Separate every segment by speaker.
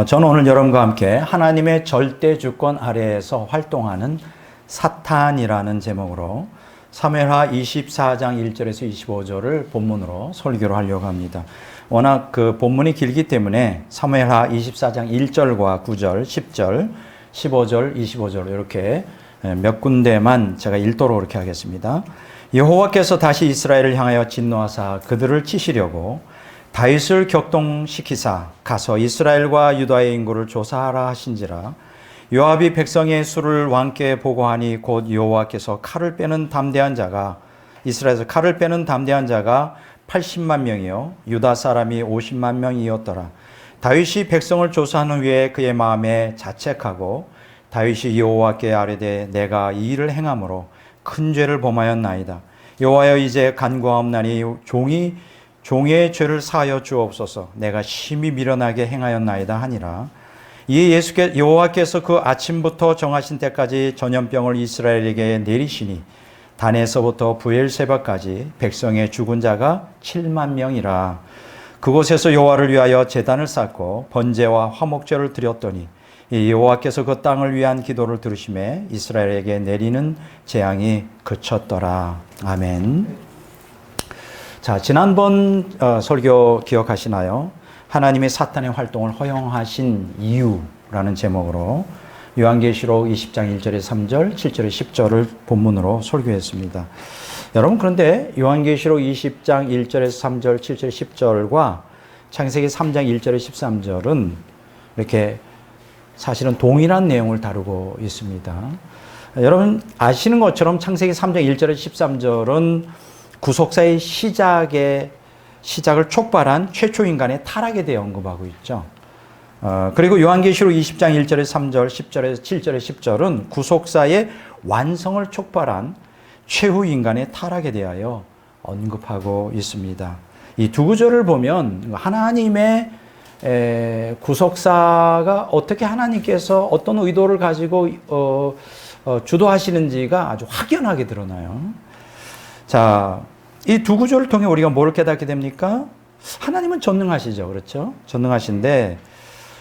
Speaker 1: 저는 오늘 여러분과 함께 하나님의 절대 주권 아래에서 활동하는 사탄이라는 제목으로 사무엘하 24장 1절에서 25절을 본문으로 설교를 하려고 합니다. 워낙 그 본문이 길기 때문에 사무엘하 24장 1절과 9절, 10절, 15절, 25절 이렇게 몇 군데만 제가 읽도록 이렇게 하겠습니다. 여호와께서 다시 이스라엘을 향하여 진노하사 그들을 치시려고 다윗을 격동시키사 가서 이스라엘과 유다의 인구를 조사하라 하신지라. 요압이 백성의 수를 왕께 보고하니 곧 여호와께서 칼을 빼는 담대한 자가 이스라엘에서 칼을 빼는 담대한 자가 80만 명이요 유다 사람이 50만 명이었더라. 다윗이 백성을 조사한 후에 그의 마음에 자책하고 다윗이 여호와께 아뢰되 내가 이 일을 행함으로 큰 죄를 범하였나이다. 여호와여 이제 간구하옵나니 종의 죄를 사하여 주옵소서. 내가 심히 미련하게 행하였나이다 하니라. 이에 여호와께서 그 아침부터 정하신 때까지 전염병을 이스라엘에게 내리시니 단에서부터 부엘세바까지 백성의 죽은 자가 7만 명이라. 그곳에서 여호와를 위하여 제단을 쌓고 번제와 화목제를 드렸더니 여호와께서 그 땅을 위한 기도를 들으시매 이스라엘에게 내리는 재앙이 그쳤더라. 아멘. 자, 지난번 설교 기억하시나요? 하나님의 사탄의 활동을 허용하신 이유라는 제목으로 요한계시록 20장 1절에 3절, 7절에 10절을 본문으로 설교했습니다. 여러분, 그런데 요한계시록 20장 1절에서 3절, 7절에 10절과 창세기 3장 1절에 13절은 이렇게 사실은 동일한 내용을 다루고 있습니다. 여러분 아시는 것처럼 창세기 3장 1절에 13절은 구속사의 시작을 촉발한 최초 인간의 타락에 대해 언급하고 있죠. 그리고 요한계시록 20장 1절에 3절, 10절에서 7절에 10절은 구속사의 완성을 촉발한 최후 인간의 타락에 대하여 언급하고 있습니다. 이 두 구절을 보면 하나님의 구속사가 어떻게 하나님께서 어떤 의도를 가지고 주도하시는지가 아주 확연하게 드러나요. 자, 이 두 구절을 통해 우리가 뭘 깨닫게 됩니까? 하나님은 전능하시죠. 그렇죠? 전능하신데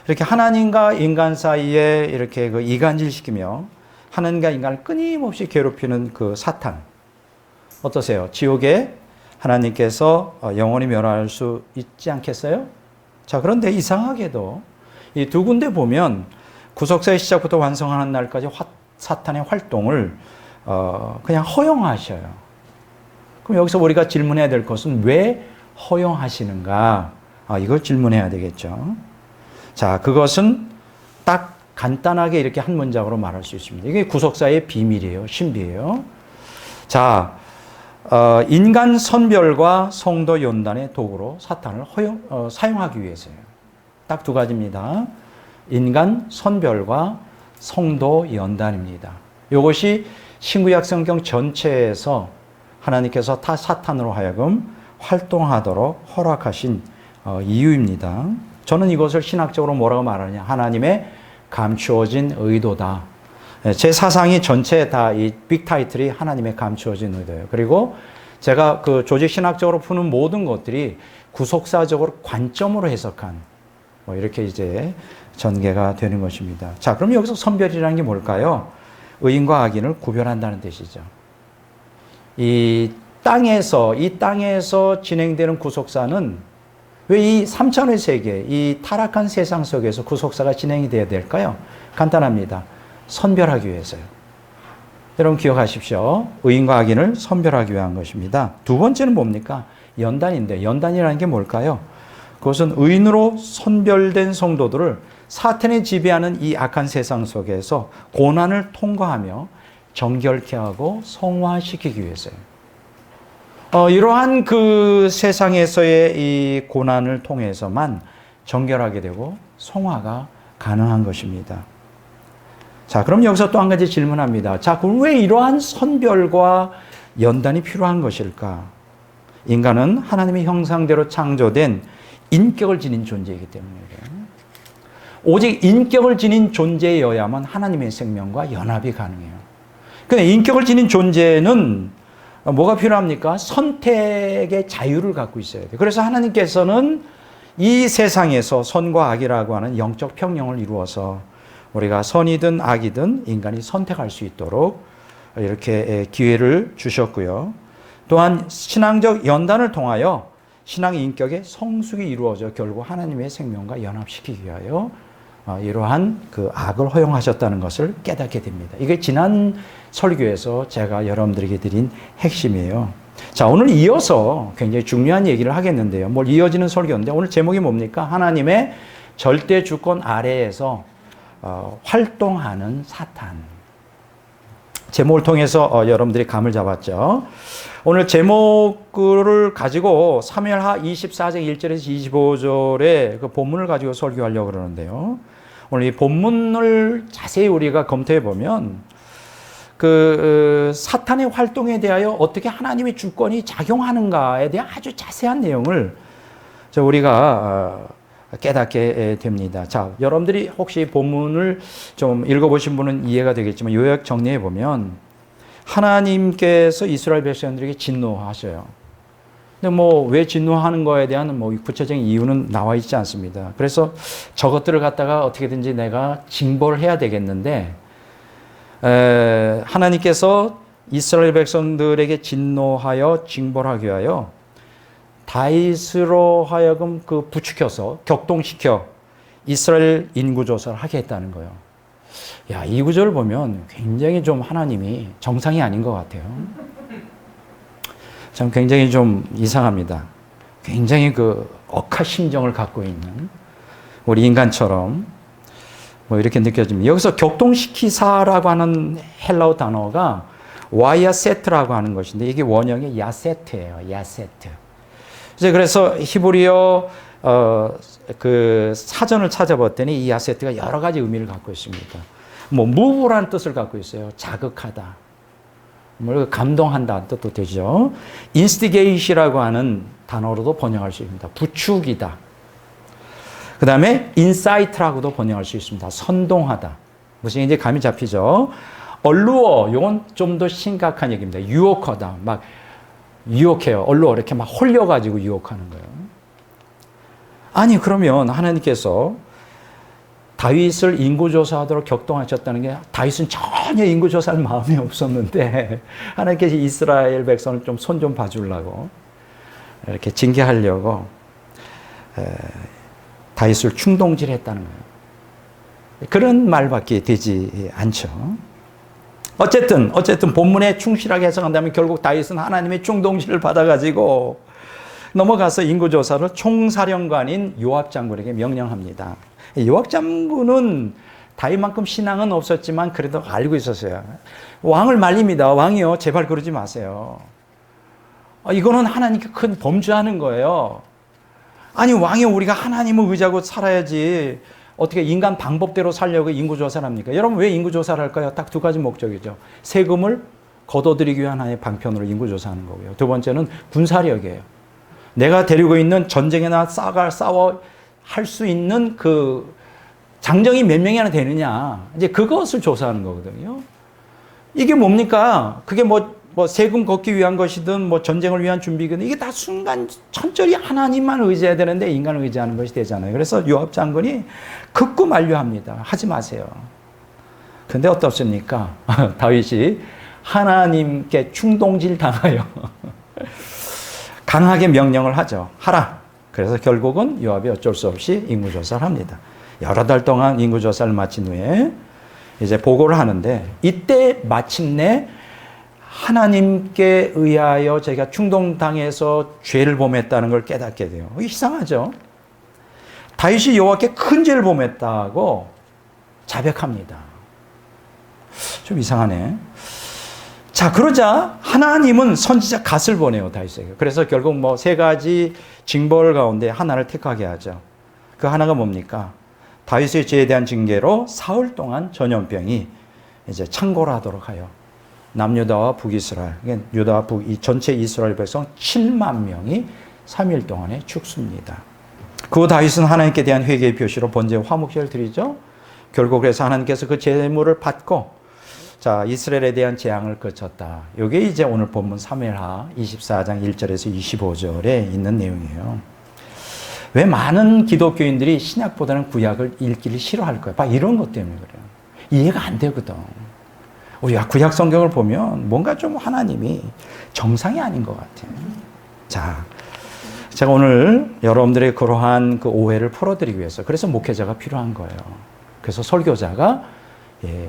Speaker 1: 이렇게 하나님과 인간 사이에 이렇게 그 이간질시키며 하나님과 인간을 끊임없이 괴롭히는 그 사탄. 어떠세요? 지옥에 하나님께서 영원히 멸할 수 있지 않겠어요? 자, 그런데 이상하게도 이 두 군데 보면 구속사의 시작부터 완성하는 날까지 사탄의 활동을 그냥 허용하셔요. 그럼 여기서 우리가 질문해야 될 것은 왜 허용하시는가? 이걸 질문해야 되겠죠. 자, 그것은 딱 간단하게 이렇게 한 문장으로 말할 수 있습니다. 이게 구속사의 비밀이에요. 신비예요. 자, 인간 선별과 성도 연단의 도구로 사탄을 사용하기 위해서예요. 딱 두 가지입니다. 인간 선별과 성도 연단입니다. 이것이 신구약 성경 전체에서 하나님께서 다 사탄으로 하여금 활동하도록 허락하신 이유입니다. 저는 이것을 신학적으로 뭐라고 말하느냐. 하나님의 감추어진 의도다. 제 사상이 전체 다 이 빅 타이틀이 하나님의 감추어진 의도예요. 그리고 제가 그 조직 신학적으로 푸는 모든 것들이 구속사적으로 관점으로 해석한 이렇게 이제 전개가 되는 것입니다. 자, 그럼 여기서 선별이라는 게 뭘까요? 의인과 악인을 구별한다는 뜻이죠. 이 땅에서 진행되는 구속사는 왜 이 3차원의 세계, 이 타락한 세상 속에서 구속사가 진행이 돼야 될까요? 간단합니다. 선별하기 위해서요. 여러분 기억하십시오. 의인과 악인을 선별하기 위한 것입니다. 두 번째는 뭡니까? 연단인데 연단이라는 게 뭘까요? 그것은 의인으로 선별된 성도들을 사탄이 지배하는 이 악한 세상 속에서 고난을 통과하며 정결케 하고 성화시키기 위해서요. 이러한 그 세상에서의 이 고난을 통해서만 정결하게 되고 성화가 가능한 것입니다. 자, 그럼 여기서 또 한 가지 질문합니다. 자, 그럼 왜 이러한 선별과 연단이 필요한 것일까? 인간은 하나님의 형상대로 창조된 인격을 지닌 존재이기 때문이에요. 오직 인격을 지닌 존재여야만 하나님의 생명과 연합이 가능해요. 근데 인격을 지닌 존재는 뭐가 필요합니까? 선택의 자유를 갖고 있어야 돼요. 그래서 하나님께서는 이 세상에서 선과 악이라고 하는 영적 평령을 이루어서 우리가 선이든 악이든 인간이 선택할 수 있도록 이렇게 기회를 주셨고요. 또한 신앙적 연단을 통하여 신앙 인격의 성숙이 이루어져 결국 하나님의 생명과 연합시키기 위하여 이러한 그 악을 허용하셨다는 것을 깨닫게 됩니다. 이게 지난 설교에서 제가 여러분들에게 드린 핵심이에요. 자, 오늘 이어서 굉장히 중요한 얘기를 하겠는데요. 뭘 이어지는 설교인데 오늘 제목이 뭡니까? 하나님의 절대 주권 아래에서 활동하는 사탄. 제목을 통해서 여러분들이 감을 잡았죠. 오늘 제목을 가지고 사무엘하 24장 1절에서 25절의 그 본문을 가지고 설교하려고 그러는데요. 오늘 이 본문을 자세히 우리가 검토해 보면 그 사탄의 활동에 대하여 어떻게 하나님의 주권이 작용하는가에 대한 아주 자세한 내용을 우리가 깨닫게 됩니다. 자, 여러분들이 혹시 본문을 좀 읽어보신 분은 이해가 되겠지만 요약 정리해 보면 하나님께서 이스라엘 백성들에게 진노하셔요. 근데 뭐 왜 진노하는 거에 대한 뭐 구체적인 이유는 나와 있지 않습니다. 그래서 저것들을 갖다가 어떻게든지 내가 징벌을 해야 되겠는데 하나님께서 이스라엘 백성들에게 진노하여 징벌하기 위하여 다윗으로 하여금 그 부추겨서 격동시켜 이스라엘 인구조사를 하게 했다는 거예요. 야, 이 구절을 보면 굉장히 좀 하나님이 정상이 아닌 것 같아요. 참 굉장히 좀 이상합니다. 굉장히 그 억하 심정을 갖고 있는 우리 인간처럼 뭐 이렇게 느껴집니다. 여기서 격동시키사라고 하는 헬라어 단어가 와야세트라고 하는 것인데 이게 원형이 야세트예요. 야세트. 이제 그래서 히브리어 그 사전을 찾아봤더니 이 야세트가 여러 가지 의미를 갖고 있습니다. 뭐 move라는 뜻을 갖고 있어요. 자극하다. 뭐 감동한다는 뜻도 되죠. instigate이라고 하는 단어로도 번역할 수 있습니다. 부추기다. 그 다음에 insight라고도 번역할 수 있습니다. 선동하다. 무슨 이제 감이 잡히죠. allure, 이건 좀 더 심각한 얘기입니다. 유혹하다. 막 유혹해요. allure, 이렇게 막 홀려가지고 유혹하는 거예요. 아니, 그러면 하나님께서 다윗을 인구조사하도록 격동하셨다는 게 다윗은 전혀 인구조사할 마음이 없었는데 하나님께서 이스라엘 백성을 좀 손 좀 봐주려고 이렇게 징계하려고 다윗을 충동질했다는 거예요. 그런 말밖에 되지 않죠. 어쨌든 본문에 충실하게 해석한다면 결국 다윗은 하나님의 충동질을 받아가지고 넘어가서 인구조사를 총사령관인 요압 장군에게 명령합니다. 요압 장군은 다윗만큼 신앙은 없었지만 그래도 알고 있었어요. 왕을 말립니다. 왕이요, 제발 그러지 마세요. 이거는 하나님께 큰 범죄하는 거예요. 아니, 왕이 우리가 하나님을 의지하고 살아야지 어떻게 인간 방법대로 살려고 인구조사를 합니까? 여러분 왜 인구조사를 할까요? 딱 두 가지 목적이죠. 세금을 걷어들이기 위한 하나의 방편으로 인구조사하는 거고요. 두 번째는 군사력이에요. 내가 데리고 있는 전쟁이나 싸워 할 수 있는 그 장정이 몇 명이나 되느냐. 이제 그것을 조사하는 거거든요. 이게 뭡니까? 그게 뭐 세금 걷기 위한 것이든 뭐 전쟁을 위한 준비든 이게 다 순간 천절이 하나님만 의지해야 되는데 인간을 의지하는 것이 되잖아요. 그래서 요압 장군이 극구 만류합니다. 하지 마세요. 근데 어떻습니까? 다윗이 하나님께 충동질 당하여 강하게 명령을 하죠. 하라. 그래서 결국은 요압이 어쩔 수 없이 인구조사를 합니다. 여러 달 동안 인구조사를 마친 후에 이제 보고를 하는데 이때 마침내 하나님께 의하여 제가 충동당해서 죄를 범했다는 걸 깨닫게 돼요. 이상하죠? 다윗이 여호와께 큰 죄를 범했다고 자백합니다. 좀 이상하네. 자, 그러자 하나님은 선지자 갓을 보내요, 다윗에게. 그래서 결국 뭐 세 가지 징벌 가운데 하나를 택하게 하죠. 그 하나가 뭡니까? 다윗의 죄에 대한 징계로 사흘 동안 전염병이 이제 창궐하도록 하여 남유다와 북이스라엘, 유다와 북, 이 전체 이스라엘 백성 7만 명이 3일 동안에 죽습니다. 그 다윗은 하나님께 대한 회개의 표시로 번제 화목제를 드리죠. 결국 그래서 하나님께서 그 제물을 받고 자, 이스라엘에 대한 재앙을 그쳤다. 이게 이제 오늘 본문 사무엘하 24장 1절에서 25절에 있는 내용이에요. 왜 많은 기독교인들이 신약보다는 구약을 읽기를 싫어할까요? 막 이런 것 때문에 그래요. 이해가 안 되거든. 우리가 구약 성경을 보면 뭔가 좀 하나님이 정상이 아닌 것 같아요. 자, 제가 오늘 여러분들의 그러한 그 오해를 풀어드리기 위해서 그래서 목회자가 필요한 거예요. 그래서 설교자가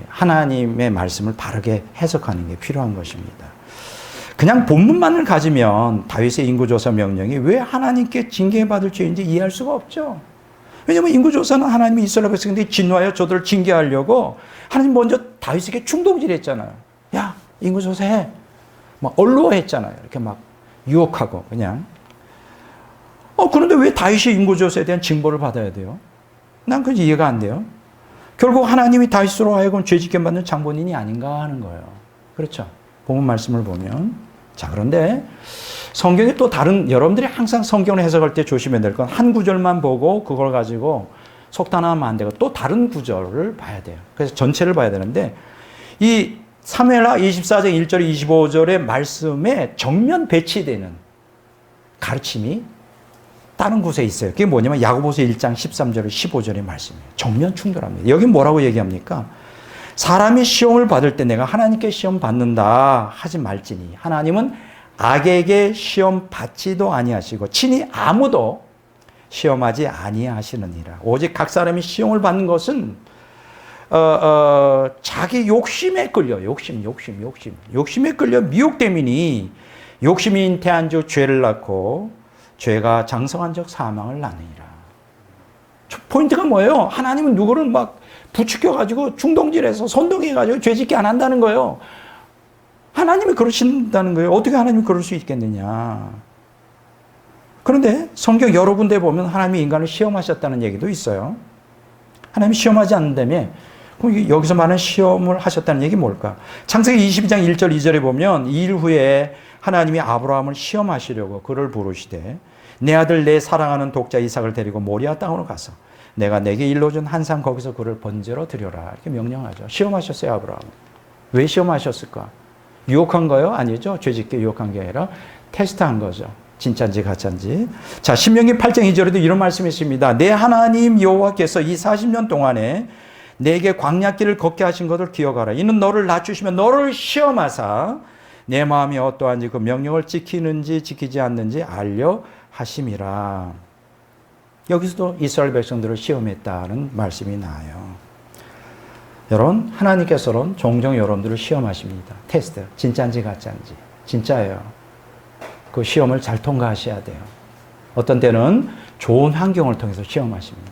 Speaker 1: 하나님의 말씀을 바르게 해석하는 게 필요한 것입니다. 그냥 본문만을 가지면 다윗의 인구조사 명령이 왜 하나님께 징계받을 죄인지 이해할 수가 없죠. 왜냐하면 인구조사는 하나님이 이스라엘 백성들이 진노하여 저들을 징계하려고 하나님 먼저 다윗에게 충동질했잖아요. 야, 인구조사해. 막 언로했잖아요. 이렇게 막 유혹하고 그냥. 그런데 왜 다윗이 인구조사에 대한 징벌을 받아야 돼요? 난 그게 이해가 안 돼요. 결국 하나님이 다윗으로 하여금 죄짓게 만든 장본인이 아닌가 하는 거예요. 그렇죠? 본문 말씀을 보면. 자, 그런데 성경에 또 다른, 여러분들이 항상 성경을 해석할 때 조심해야 될 건 한 구절만 보고 그걸 가지고 속단하면 안 되고 또 다른 구절을 봐야 돼요. 그래서 전체를 봐야 되는데 이 사무엘하 24장 1절 25절의 말씀에 정면 배치되는 가르침이 다른 곳에 있어요. 그게 뭐냐면 야고보서 1장 13절 15절의 말씀이에요. 정면 충돌합니다. 여기 뭐라고 얘기합니까? 사람이 시험을 받을 때 내가 하나님께 시험 받는다 하지 말지니 하나님은 악에게 시험 받지도 아니하시고 친히 아무도 시험하지 아니하시느니라. 오직 각 사람이 시험을 받는 것은 자기 욕심에 끌려 욕심에 끌려 미혹됨이니 욕심이 잉태한 즉 죄를 낳고 죄가 장성한 즉 사망을 낳느니라. 포인트가 뭐예요? 하나님은 누구를 막 부추겨가지고 충동질해서 선동해가지고 죄짓게 안 한다는 거예요. 하나님이 그러신다는 거예요. 어떻게 하나님이 그럴 수 있겠느냐. 그런데 성경 여러 군데 보면 하나님이 인간을 시험하셨다는 얘기도 있어요. 하나님이 시험하지 않는다며 그럼 여기서 말하는 시험을 하셨다는 얘기 뭘까? 창세기 22장 1절 2절에 보면 이 일 후에 하나님이 아브라함을 시험하시려고 그를 부르시되 내 아들 내 사랑하는 독자 이삭을 데리고 모리아 땅으로 가서 내가 내게 일러준 한 산 거기서 그를 번제로 드려라. 이렇게 명령하죠. 시험하셨어요, 아브라함. 왜 시험하셨을까? 유혹한 거요? 아니죠. 죄짓게 유혹한 게 아니라 테스트한 거죠. 진짜인지 가짜인지. 자, 신명기 8장 2절에도 이런 말씀이 있습니다. 내 하나님 여호와께서 이 40년 동안에 내게 광야길을 걷게 하신 것을 기억하라. 이는 너를 낮추시면 너를 시험하사 내 마음이 어떠한지 그 명령을 지키는지 지키지 않는지 알려 하심이라. 여기서도 이스라엘 백성들을 시험했다는 말씀이 나와요. 여러분, 하나님께서는 종종 여러분들을 시험하십니다. 테스트. 진짜인지 가짜인지. 진짜예요. 그 시험을 잘 통과하셔야 돼요. 어떤 때는 좋은 환경을 통해서 시험하십니다.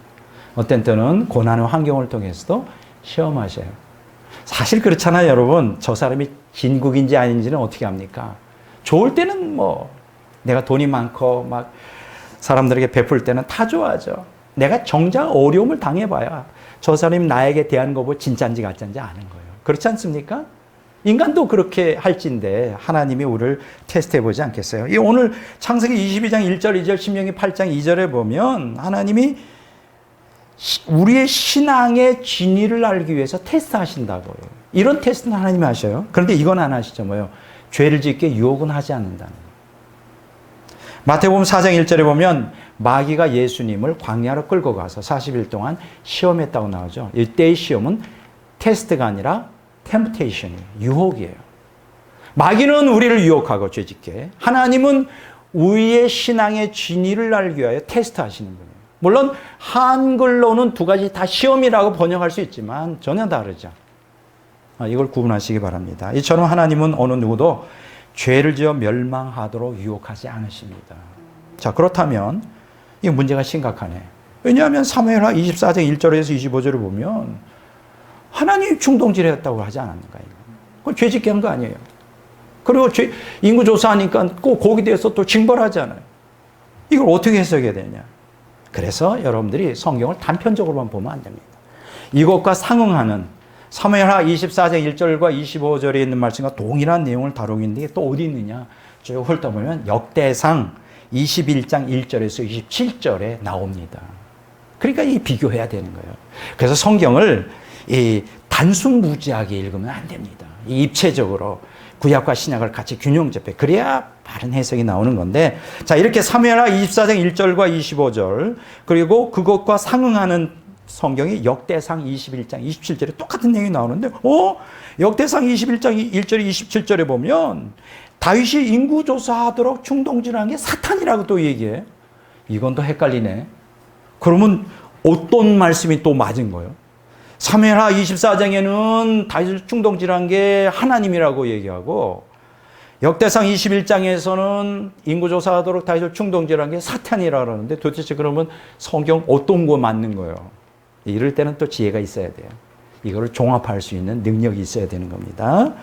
Speaker 1: 어떤 때는 고난의 환경을 통해서도 시험하셔요. 사실 그렇잖아요, 여러분. 저 사람이 진국인지 아닌지는 어떻게 합니까? 좋을 때는 뭐 내가 돈이 많고 막 사람들에게 베풀 때는 다 좋아하죠. 내가 정작 어려움을 당해봐야 저 사람이 나에게 대한 거 보고 진짜인지 가짜인지 아는 거예요. 그렇지 않습니까? 인간도 그렇게 할진데 하나님이 우리를 테스트해보지 않겠어요? 이 오늘 창세기 22장 1절 2절 신명기 8장 2절에 보면 하나님이 우리의 신앙의 진위를 알기 위해서 테스트하신다고요. 이런 테스트는 하나님이 하셔요. 그런데 이건 안 하시죠. 뭐요? 죄를 짓게 유혹은 하지 않는다는 거예요. 마태복음 4장 1절에 보면 마귀가 예수님을 광야로 끌고 가서 40일 동안 시험했다고 나오죠. 이때의 시험은 테스트가 아니라 템프테이션이에요. 유혹이에요. 마귀는 우리를 유혹하고 죄짓게, 하나님은 우리의 신앙의 진위를 알기 위하여 테스트하시는 분이에요. 물론 한글로는 두 가지 다 시험이라고 번역할 수 있지만 전혀 다르죠. 이걸 구분하시기 바랍니다. 이처럼 하나님은 어느 누구도 죄를 지어 멸망하도록 유혹하지 않으십니다. 자, 그렇다면 이 문제가 심각하네. 왜냐하면 사무엘하 24장 1절에서 25절을 보면 하나님이 충동질했다고 하지 않았는가요? 그건 죄짓게 한 거 아니에요. 그리고 인구조사하니까 꼭 거기에 대해서 또 징벌하잖아요. 이걸 어떻게 해석해야 되냐? 그래서 여러분들이 성경을 단편적으로만 보면 안 됩니다. 이것과 상응하는 사무엘하 24장 1절과 25절에 있는 말씀과 동일한 내용을 다루고 있는데 또 어디 있느냐? 쭉 훑어보면 역대상 21장 1절에서 27절에 나옵니다. 그러니까 이 비교해야 되는 거예요. 그래서 성경을 이 단순무지하게 읽으면 안 됩니다. 이 입체적으로 구약과 신약을 같이 균형 접해. 그래야 바른 해석이 나오는 건데, 자, 이렇게 사무엘하 24장 1절과 25절, 그리고 그것과 상응하는 성경이 역대상 21장 27절에 똑같은 내용이 나오는데, 역대상 21장 1절에 27절에 보면 다윗이 인구조사하도록 충동질한 게 사탄이라고 또 얘기해. 이건 또 헷갈리네. 그러면 어떤 말씀이 또 맞은 거예요? 사무엘하 24장에는 다윗을 충동질한 게 하나님이라고 얘기하고, 역대상 21장에서는 인구조사하도록 다윗을 충동질한 게 사탄이라고 그러는데, 도대체 그러면 성경 어떤 거 맞는 거예요? 이럴 때는 또 지혜가 있어야 돼요. 이거를 종합할 수 있는 능력이 있어야 되는 겁니다.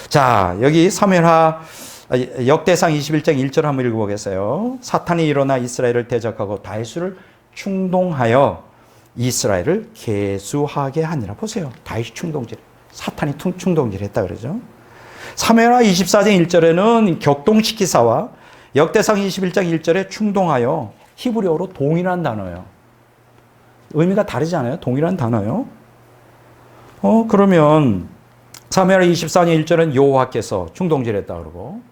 Speaker 1: 자, 여기 역대상 21장 1절 한번 읽어보겠어요. 사탄이 일어나 이스라엘을 대적하고 다윗을 충동하여 이스라엘을 계수하게 하니라. 보세요. 다윗이 충동질, 사탄이 충동질했다 그러죠. 사무엘하 24장 1절에는 격동시키사와 역대상 21장 1절에 충동하여 히브리어로 동일한 단어예요. 의미가 다르지 않아요? 동일한 단어예요. 그러면 사무엘하 24장 1절은 여호와께서 충동질했다 그러고,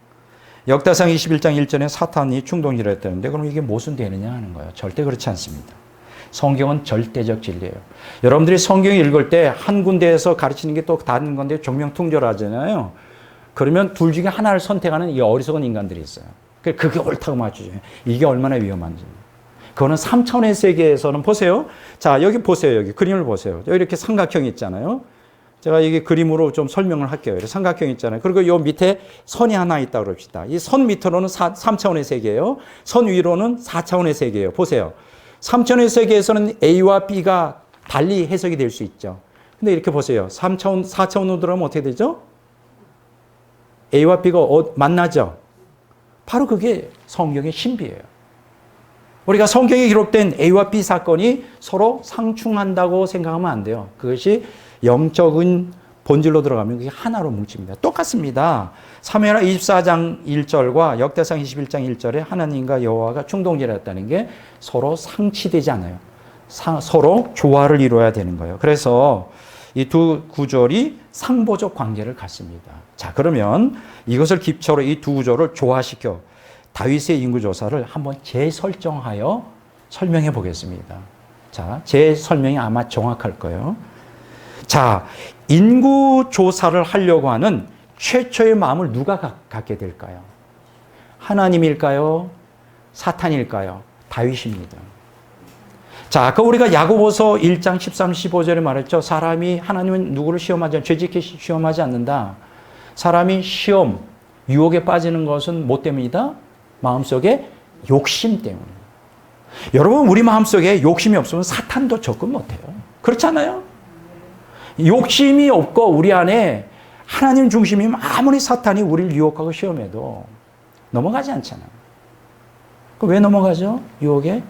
Speaker 1: 역대상 21장 1절에 사탄이 충동질했다는데, 그럼 이게 무슨 되느냐 하는 거예요. 절대 그렇지 않습니다. 성경은 절대적 진리예요. 여러분들이 성경 읽을 때 한 군데에서 가르치는 게 또 다른 건데 정명통절하잖아요. 그러면 둘 중에 하나를 선택하는 이 어리석은 인간들이 있어요. 그게 옳다고 맞추죠. 이게 얼마나 위험한지. 그거는 3차원의 세계에서는 보세요. 자, 여기 보세요. 여기 그림을 보세요. 여기 이렇게 삼각형이 있잖아요. 제가 이게 그림으로 좀 설명을 할게요. 이렇게 삼각형이 있잖아요. 그리고 요 밑에 선이 하나 있다고 그럽시다. 이 선 밑으로는 3차원의 세계예요. 선 위로는 4차원의 세계예요. 보세요. 3차원의 세계에서는 A와 B가 달리 해석이 될 수 있죠. 근데 이렇게 보세요. 3차원, 4차원으로 들어가면 어떻게 되죠? A와 B가 만나죠? 바로 그게 성경의 신비예요. 우리가 성경에 기록된 A와 B 사건이 서로 상충한다고 생각하면 안 돼요. 그것이 영적인 본질로 들어가면 그게 하나로 뭉칩니다. 똑같습니다. 사무엘하 24장 1절과 역대상 21장 1절에 하나님과 여호와가 충동질했다는 게 서로 상치되지 않아요. 서로 조화를 이루어야 되는 거예요. 그래서 이 두 구절이 상보적 관계를 갖습니다. 자, 그러면 이것을 기초로 이 두 구절을 조화시켜 다윗의 인구조사를 한번 재설정하여 설명해 보겠습니다. 자, 제 설명이 아마 정확할 거예요. 자, 인구조사를 하려고 하는 최초의 마음을 누가 갖게 될까요? 하나님일까요? 사탄일까요? 다윗입니다. 자, 아까 우리가 야고보서 1장 13, 15절에 말했죠. 사람이 하나님은 누구를 시험하지 않는다. 죄짓게 시험하지 않는다. 사람이 시험, 유혹에 빠지는 것은 뭐 때문이다? 마음속에 욕심 때문에. 여러분, 우리 마음속에 욕심이 없으면 사탄도 접근 못해요. 그렇지 않아요? 욕심이 없고 우리 안에 하나님 중심이면 아무리 사탄이 우리를 유혹하고 시험해도 넘어가지 않잖아요. 왜 넘어가죠? 유혹에?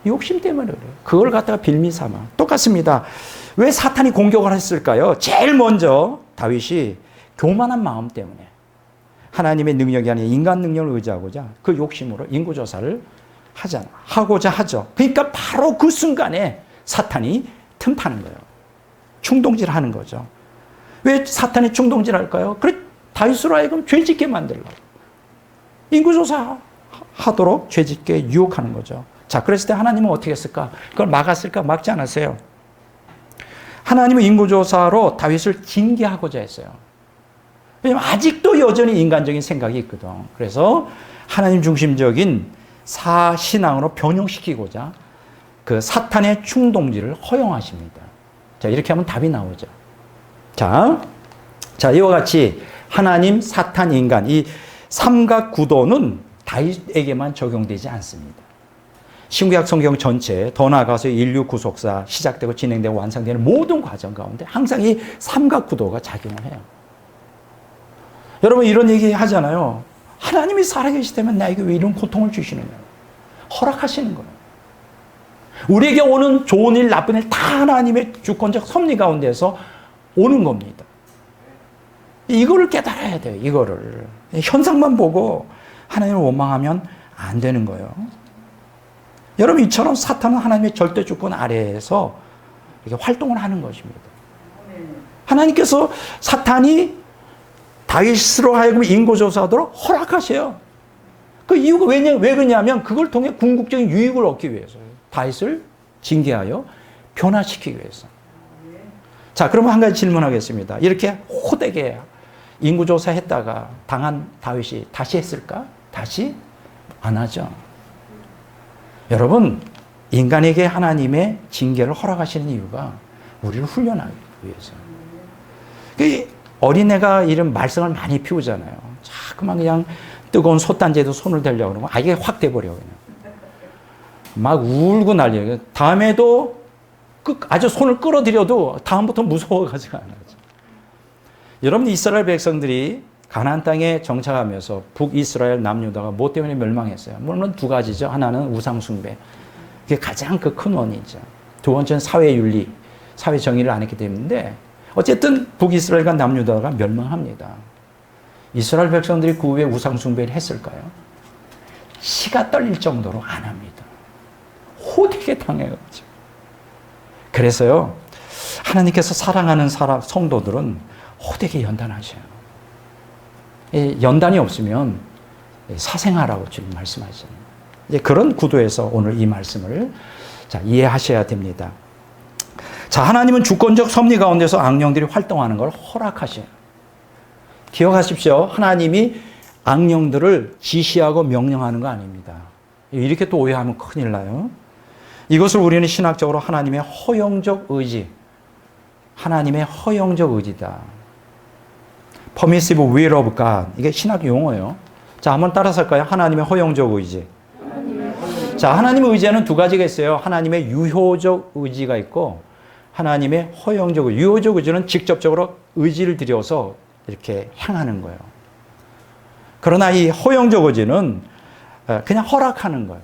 Speaker 1: 욕심 때문에 그래요. 그걸 갖다가 빌미 삼아. 똑같습니다. 왜 사탄이 공격을 했을까요? 제일 먼저 다윗이 교만한 마음 때문에 하나님의 능력이 아닌 인간 능력을 의지하고자 그 욕심으로 인구조사를 하고자 하죠. 그러니까 바로 그 순간에 사탄이 틈타는 거예요. 충동질하는 거죠. 왜 사탄이 충동질할까요? 그래, 다윗으로 하여금 죄짓게 만들려고. 인구조사 하도록 죄짓게 유혹하는 거죠. 자, 그랬을 때 하나님은 어떻게 했을까? 그걸 막았을까? 막지 않았어요. 하나님은 인구조사로 다윗을 징계하고자 했어요. 왜냐하면 아직도 여전히 인간적인 생각이 있거든. 그래서 하나님 중심적인 사신앙으로 변형시키고자 그 사탄의 충동질을 허용하십니다. 자, 이렇게 하면 답이 나오죠. 자, 이와 같이 하나님, 사탄, 인간, 이 삼각구도는 다윗에게만 적용되지 않습니다. 신구약 성경 전체, 더 나아가서 인류 구속사 시작되고 진행되고 완성되는 모든 과정 가운데 항상 이 삼각구도가 작용을 해요. 여러분, 이런 얘기 하잖아요. 하나님이 살아계시다면 나에게 왜 이런 고통을 주시느냐. 허락하시는 거예요. 우리에게 오는 좋은 일, 나쁜 일 다 하나님의 주권적 섭리 가운데서 오는 겁니다. 이거를 깨달아야 돼요. 이거를. 현상만 보고 하나님을 원망하면 안 되는 거예요. 여러분, 이처럼 사탄은 하나님의 절대 주권 아래에서 이렇게 활동을 하는 것입니다. 하나님께서 사탄이 다윗으로 하여금 인고조사하도록 허락하세요. 그 이유가 왜 그러냐면 그걸 통해 궁극적인 유익을 얻기 위해서요. 다윗을 징계하여 변화시키기 위해서. 자, 그러면 한 가지 질문하겠습니다. 이렇게 호되게 인구조사했다가 당한 다윗이 다시 했을까? 다시 안 하죠. 여러분, 인간에게 하나님의 징계를 허락하시는 이유가 우리를 훈련하기 위해서. 그 어린애가 이런 말썽을 많이 피우잖아요. 자꾸만 그냥 뜨거운 솥단지에도 손을 대려고 그러면 아예 확 돼버려. 그냥. 막 울고 난리예요. 다음에도 아주 손을 끌어들여도 다음부터 무서워가지고 안 하죠. 여러분, 이스라엘 백성들이 가나안 땅에 정착하면서 북이스라엘 남유다가 뭐 때문에 멸망했어요? 물론 두 가지죠. 하나는 우상숭배. 그게 가장 그 큰 원인이죠. 두 번째는 사회윤리, 사회정의를 안 했기 때문인데 어쨌든 북이스라엘과 남유다가 멸망합니다. 이스라엘 백성들이 그 후에 우상숭배를 했을까요? 치가 떨릴 정도로 안 합니다. 호되게 당해가지고. 그래서요, 하나님께서 사랑하는 성도들은 호되게 연단하셔요. 연단이 없으면 사생하라고 지금 말씀하시잖아요. 이제 그런 구도에서 오늘 이 말씀을 이해하셔야 됩니다. 자, 하나님은 주권적 섭리 가운데서 악령들이 활동하는 걸 허락하셔요. 기억하십시오. 하나님이 악령들을 지시하고 명령하는 거 아닙니다. 이렇게 또 오해하면 큰일 나요. 이것을 우리는 신학적으로 하나님의 허용적 의지, 하나님의 허용적 의지다. Permissive will of God. 이게 신학 용어예요. 자, 한번 따라서 할까요? 하나님의 허용적 의지. 자, 하나님의 의지에는 두 가지가 있어요. 하나님의 유효적 의지가 있고 하나님의 허용적 의지. 유효적 의지는 직접적으로 의지를 들여서 이렇게 행하는 거예요. 그러나 이 허용적 의지는 그냥 허락하는 거예요.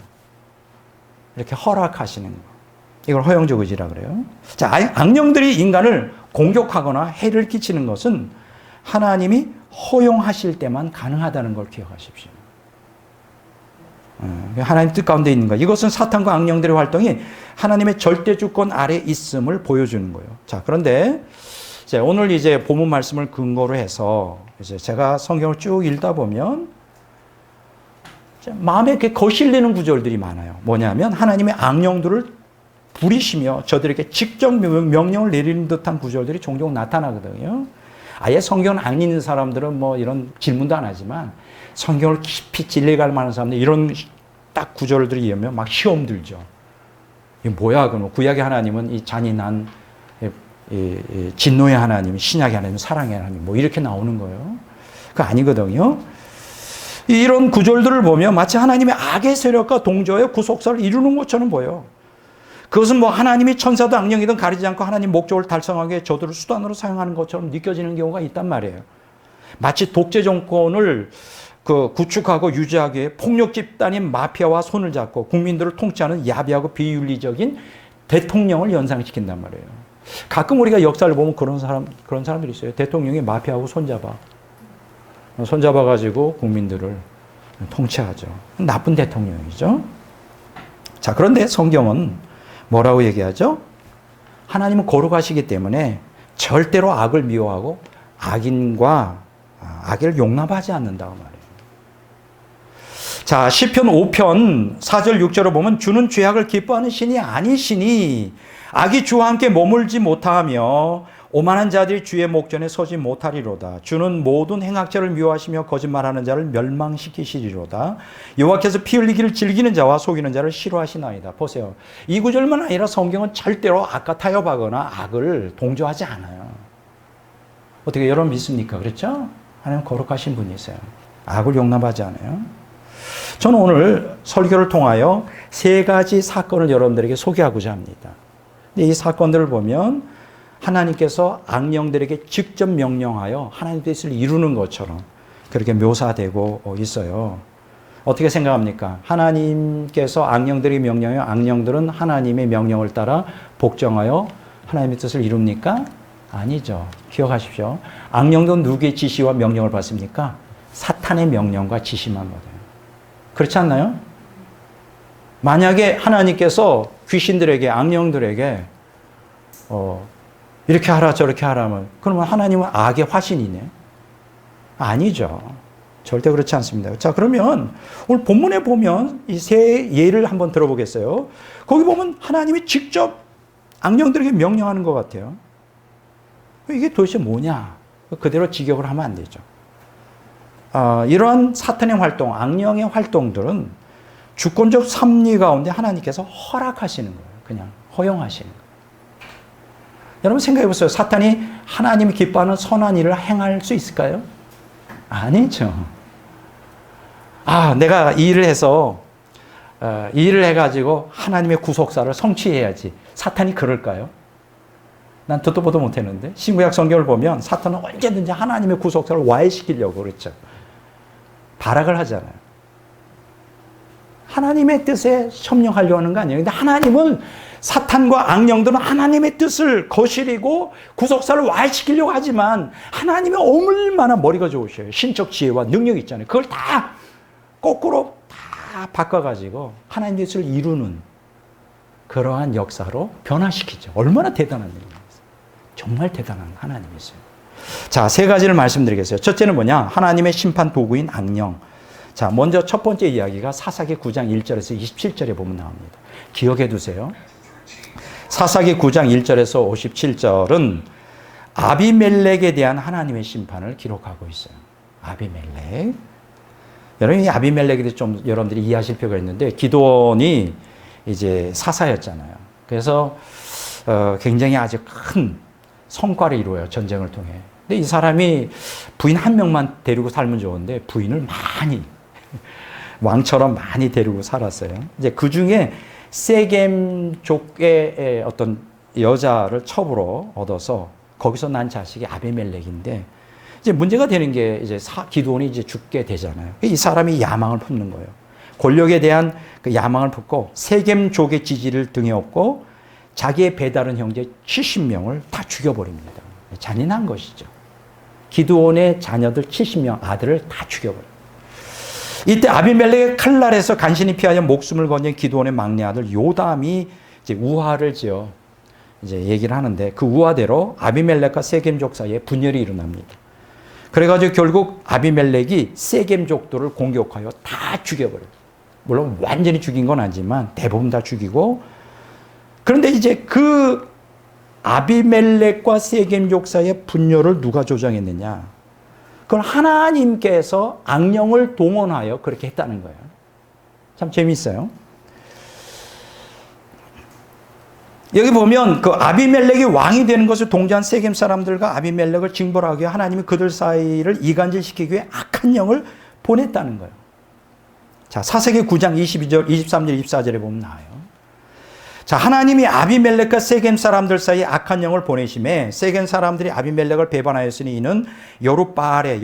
Speaker 1: 이렇게 허락하시는 거. 이걸 허용적 의지라 그래요. 자, 악령들이 인간을 공격하거나 해를 끼치는 것은 하나님이 허용하실 때만 가능하다는 걸 기억하십시오. 하나님 뜻 가운데 있는 거. 이것은 사탄과 악령들의 활동이 하나님의 절대 주권 아래 있음을 보여주는 거예요. 자, 그런데 오늘 이제 본문 말씀을 근거로 해서 이제 제가 성경을 쭉 읽다 보면 마음에 이렇게 거실리는 구절들이 많아요. 뭐냐면 하나님의 악령들을 부리시며 저들에게 직접 명령을 내리는 듯한 구절들이 종종 나타나거든요. 아예 성경을 안 읽는 사람들은 뭐 이런 질문도 안 하지만 성경을 깊이 진리갈 만한 사람들 이런 딱 구절들이 이으면 막 시험 들죠. 이게 뭐야? 그러면 구약의 하나님은 이 잔인한 진노의 하나님, 신약의 하나님, 사랑의 하나님 뭐 이렇게 나오는 거예요. 그거 아니거든요. 이런 구절들을 보면 마치 하나님의 악의 세력과 동조의 구속사를 이루는 것처럼 보여요. 그것은 뭐 하나님이 천사도 악령이든 가리지 않고 하나님 목적을 달성하기 위해 저들을 수단으로 사용하는 것처럼 느껴지는 경우가 있단 말이에요. 마치 독재 정권을 구축하고 유지하기 위해 폭력 집단인 마피아와 손을 잡고 국민들을 통치하는 야비하고 비윤리적인 대통령을 연상시킨단 말이에요. 가끔 우리가 역사를 보면 그런 사람들이 있어요. 대통령이 마피아하고 손잡아가지고 국민들을 통치하죠. 나쁜 대통령이죠. 자, 그런데 성경은 뭐라고 얘기하죠? 하나님은 거룩하시기 때문에 절대로 악을 미워하고 악인과 악을 용납하지 않는다고 말해요. 자, 시편 5편 4절 6절을 보면 주는 죄악을 기뻐하는 신이 아니시니 악이 주와 함께 머물지 못하며 오만한 자들이 주의 목전에 서지 못하리로다. 주는 모든 행악자를 미워하시며 거짓말하는 자를 멸망시키시리로다. 여호와께서 피 흘리기를 즐기는 자와 속이는 자를 싫어하시나이다. 보세요. 이 구절만 아니라 성경은 절대로 악과 타협하거나 악을 동조하지 않아요. 어떻게 여러분 믿습니까? 그렇죠? 하나님 거룩하신 분이세요. 악을 용납하지 않아요. 저는 오늘 설교를 통하여 세 가지 사건을 여러분들에게 소개하고자 합니다. 이 사건들을 보면 하나님께서 악령들에게 직접 명령하여 하나님의 뜻을 이루는 것처럼 그렇게 묘사되고 있어요. 어떻게 생각합니까? 하나님께서 악령들이 명령해요. 악령들은 하나님의 명령을 따라 복종하여 하나님의 뜻을 이룹니까? 아니죠. 기억하십시오. 악령들은 누구의 지시와 명령을 받습니까? 사탄의 명령과 지시만 받아요. 그렇지 않나요? 만약에 하나님께서 귀신들에게, 악령들에게 이렇게 하라 저렇게 하라면 그러면 하나님은 악의 화신이네. 아니죠. 절대 그렇지 않습니다. 자, 그러면 오늘 본문에 보면 이 세 예를 한번 들어보겠어요. 거기 보면 하나님이 직접 악령들에게 명령하는 것 같아요. 이게 도대체 뭐냐? 그대로 직역을 하면 안 되죠. 이러한 사탄의 활동, 악령의 활동들은 주권적 섭리 가운데 하나님께서 허락하시는 거예요. 그냥 허용하시는 거예요. 여러분 생각해 보세요. 사탄이 하나님이 기뻐하는 선한 일을 행할 수 있을까요? 아니죠. 내가 이 일을 해서 이 일을 해가지고 하나님의 구속사를 성취해야지. 사탄이 그럴까요? 난 듣도 보도 못했는데 신구약 성경을 보면 사탄은 언제든지 하나님의 구속사를 와해시키려고 그렇죠. 발악을 하잖아요. 하나님의 뜻에 협력하려고 하는 거 아니에요. 근데 하나님은 사탄과 악령들은 하나님의 뜻을 거스리고 구속사를 와해시키려고 하지만 하나님이 얼마나 머리가 좋으셔요. 신적 지혜와 능력이 있잖아요. 그걸 다 거꾸로 다 바꿔가지고 하나님의 뜻을 이루는 그러한 역사로 변화시키죠. 얼마나 대단한 일입니까? 정말 대단한 하나님이세요. 자, 세 가지를 말씀드리겠어요. 첫째는 뭐냐? 하나님의 심판 도구인 악령. 자, 먼저 첫 번째 이야기가 사사기 9장 1절에서 27절에 보면 나옵니다. 기억해 두세요. 사사기 9장 1절에서 57절은 아비멜렉에 대한 하나님의 심판을 기록하고 있어요. 아비멜렉. 여러분, 이 아비멜렉에 대해서 좀 여러분들이 이해하실 필요가 있는데, 기드온이 이제 사사였잖아요. 그래서 굉장히 아주 큰 성과를 이루어요. 전쟁을 통해. 근데 이 사람이 부인 한 명만 데리고 살면 좋은데 부인을 많이 왕처럼 많이 데리고 살았어요. 이제 그 중에 세겜족의 어떤 여자를 첩으로 얻어서 거기서 난 자식이 아비멜렉인데, 이제 문제가 되는 게 이제 기드온이 이제 죽게 되잖아요. 이 사람이 야망을 품는 거예요. 권력에 대한 그 야망을 품고 세겜족의 지지를 등에 업고 자기의 배다른 형제 70명을 다 죽여버립니다. 잔인한 것이죠. 기드온의 자녀들 70명 아들을 다 죽여버려요. 이때 아비멜렉의 칼날에서 간신히 피하여 목숨을 건진 기드온의 막내 아들 요담이 이제 우화를 지어 이제 얘기를 하는데, 그 우화대로 아비멜렉과 세겜족 사이에 분열이 일어납니다. 그래가지고 결국 아비멜렉이 세겜족들을 공격하여 다 죽여버려요. 물론 완전히 죽인 건 아니지만 대부분 다 죽이고, 그런데 이제 그 아비멜렉과 세겜족 사이의 분열을 누가 조장했느냐? 그걸 하나님께서 악령을 동원하여 그렇게 했다는 거예요. 참 재미있어요. 여기 보면 그 아비멜렉이 왕이 되는 것을 동조한 세겜 사람들과 아비멜렉을 징벌하기 위해 하나님이 그들 사이를 이간질시키기 위해 악한 영을 보냈다는 거예요. 자, 사사기 9장 22절, 23절, 24절에 보면 나와요. 자, 하나님이 아비멜렉과 세겜 사람들 사이에 악한 영을 보내심에 세겜 사람들이 아비멜렉을 배반하였으니 이는 여룻바알의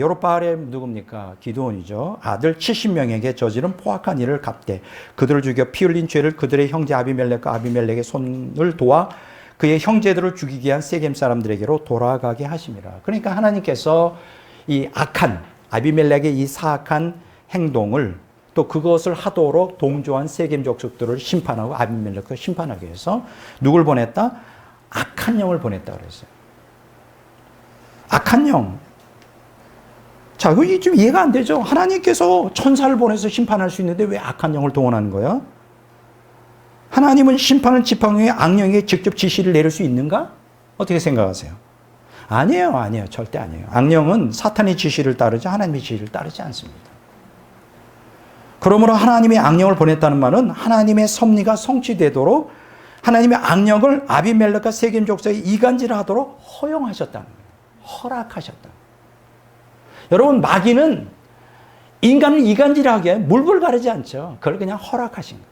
Speaker 1: 누굽니까? 기드온이죠. 아들 70명에게 저지른 포악한 일을 갚되 그들을 죽여 피 흘린 죄를 그들의 형제 아비멜렉과 아비멜렉의 손을 도와 그의 형제들을 죽이게 한 세겜 사람들에게로 돌아가게 하심이라. 그러니까 하나님께서 이 악한 아비멜렉의 이 사악한 행동을 또 그것을 하도록 동조한 세겜 족속들을 심판하고 아비멜렉을 심판하기 위해서 누굴 보냈다? 악한 영을 보냈다 그랬어요. 악한 영. 자, 이게 좀 이해가 안 되죠. 하나님께서 천사를 보내서 심판할 수 있는데 왜 악한 영을 동원하는 거야? 하나님은 심판을 집행 후에 악령에게 직접 지시를 내릴 수 있는가? 어떻게 생각하세요? 아니에요. 절대 아니에요. 악령은 사탄의 지시를 따르지 하나님의 지시를 따르지 않습니다. 그러므로 하나님의 악령을 보냈다는 말은 하나님의 섭리가 성취되도록 하나님의 악령을 아비멜렉과 세겜 족속에 이간질하도록 허용하셨다는 거예요. 허락하셨다. 여러분, 마귀는 인간을 이간질하게 물불 가르지 않죠. 그걸 그냥 허락하신 거예요.